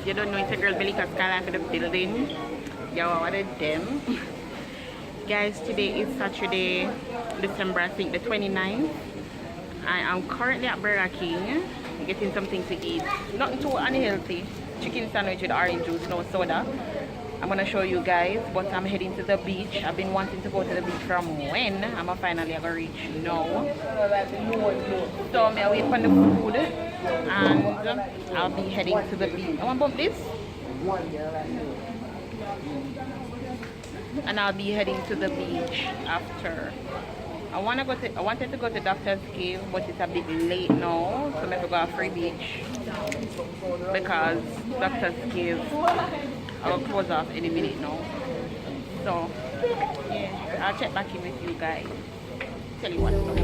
You don't know, it's a girl MELICASKYLIFE for the building. Yo, what are them? Guys, today is Saturday, December, I think the 29th. I am currently at Burger King getting something to eat. Nothing too unhealthy. Chicken sandwich with orange juice, no soda. I'm gonna show you guys, but I'm heading to the beach. I've been wanting to go to the beach from when I'm finally gonna reach now. So I'll wait for the food and I'll be heading to the beach. I want to bump this. And I'll be heading to the beach after. I wanted to go to Doctor's Cave, but it's a bit late now, so I'm going to go to Free Beach because Doctor's Cave I'll close off any minute now. So yeah, I'll check back in with you guys. Tell you what's up.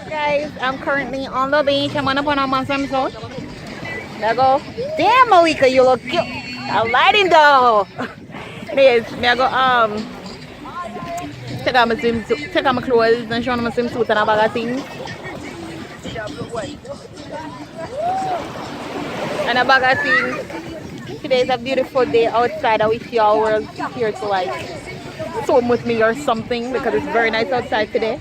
Guys, I'm currently on the beach. I'm gonna put on my swimsuit. There I go. Damn, Melica, you look cute. I'm lighting though. Anyways, I go take out my swimsuit, take out my clothes and show them my swimsuit and a bag of things. And a bag of things. Today is a beautiful day outside. I wish y'all were here to like swim with me or something because it's very nice outside today.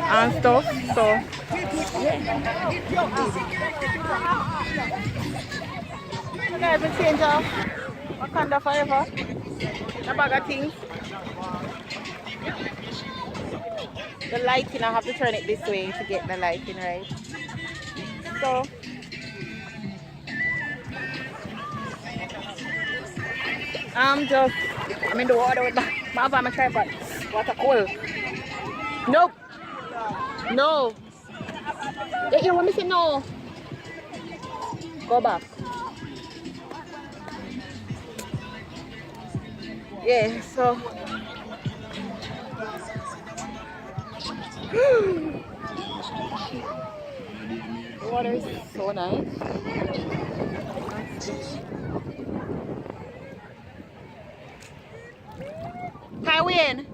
And stuff, so yeah. You guys will change off Wakanda forever. The bag of things. The lighting, I have to turn it this way to get the lighting right. So I'm in the water with my tripod. Water cold. Nope. No. Yeah, you want me to say no? Go back. Yeah, so the water is so nice. Taiwan.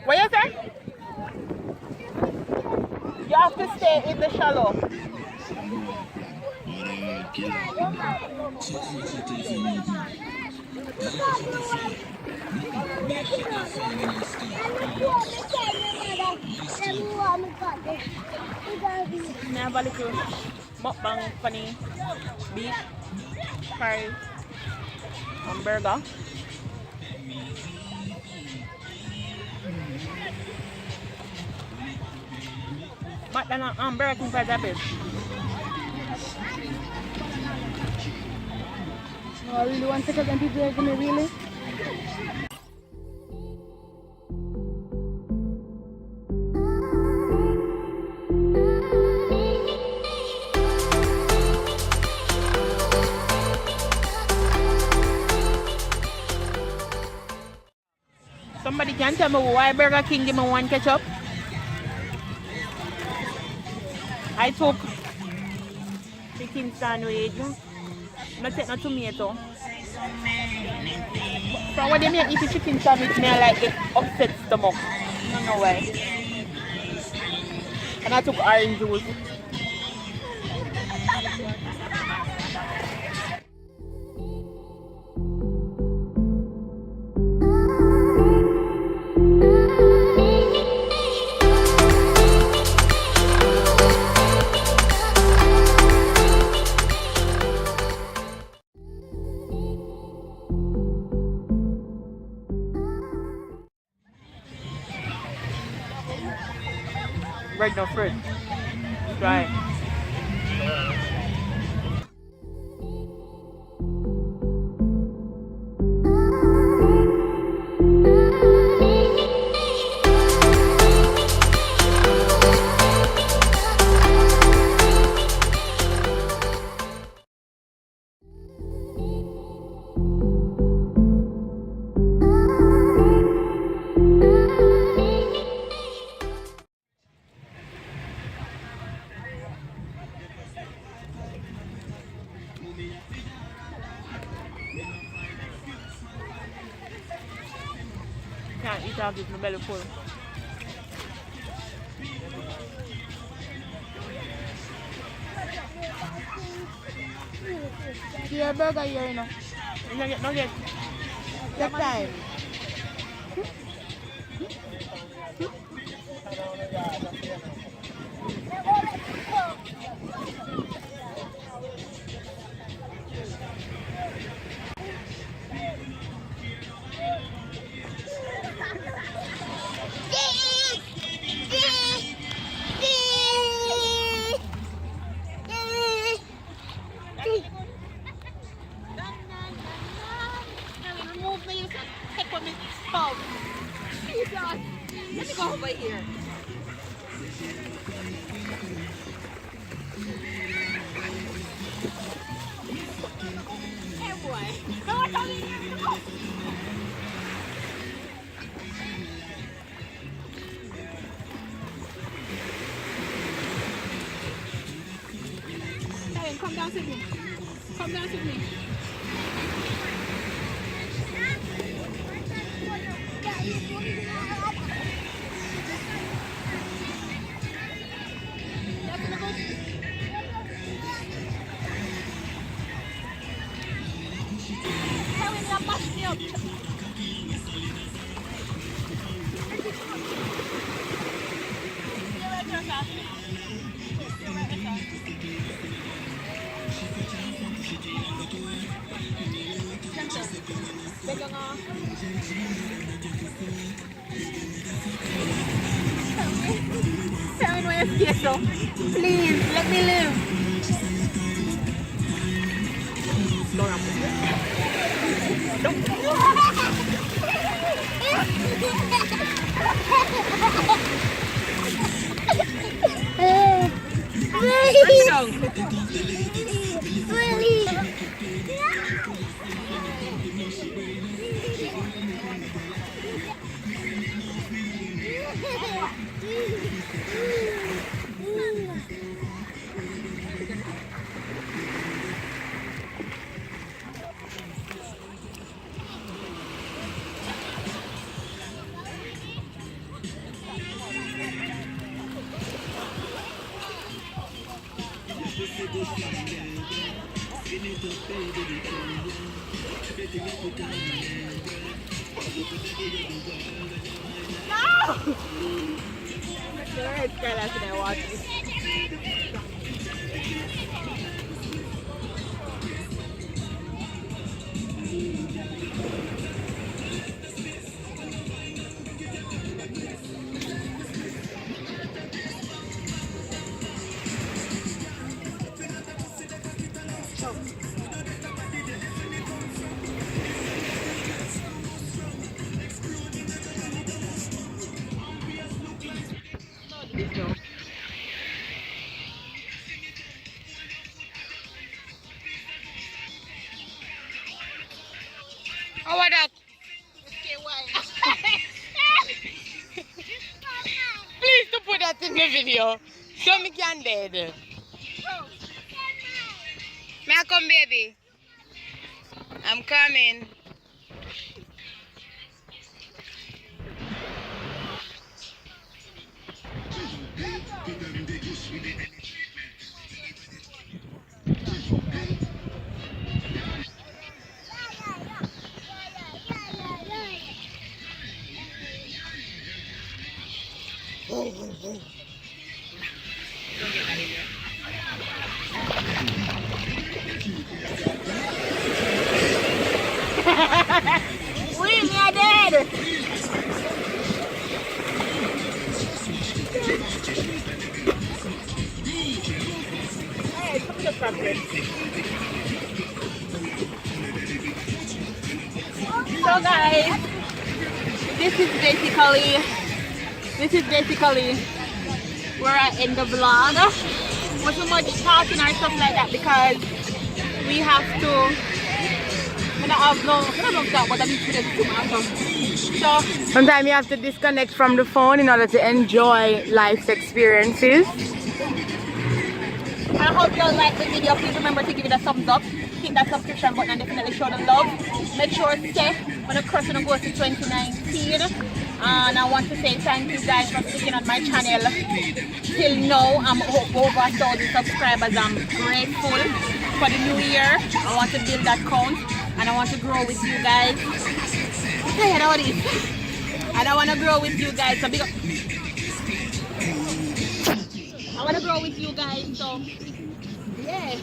What you say? You have to stay in the shallow. I have a little mukbang funny beef, fries, and burger. But then Burger King fries are best. Oh, I really want to take them people are gonna really. Somebody can tell me why Burger King give me one ketchup? I took chicken sandwich, not take no tomato. So when they make eat the chicken sandwich, I like it upset stomach. I don't know why. And I took orange juice. Right now, fruit. Try. Can't eat all this, my belly full. Your burger here, you know. You don't get nuggets. That time. Let me go over here. Hey boy. No, I don't need you. Hey, come down with me. Come down with me. Tell me where you're scared, please, let me live. Oh, what up? Please don't put that in the video. So me can dead. May I come, baby? I'm coming. We are dead. Hey, come to the front. So guys, this is basically where I end the vlog. Not so much talking or stuff like that because we have to. Sometimes you have to disconnect from the phone in order to enjoy life's experiences. I hope you all like the video. Please remember to give it a thumbs up, hit hit that subscription button and definitely show the love. Make sure to stay when the cross go to 2019. And I want to say thank you guys for sticking on my channel till now. I'm over 1,000 subscribers. I'm grateful for the new year. I want to build that count and I want to grow with you guys. I'm tired of this. And I want to grow with you guys. So big up. I want to grow with you guys. So yeah.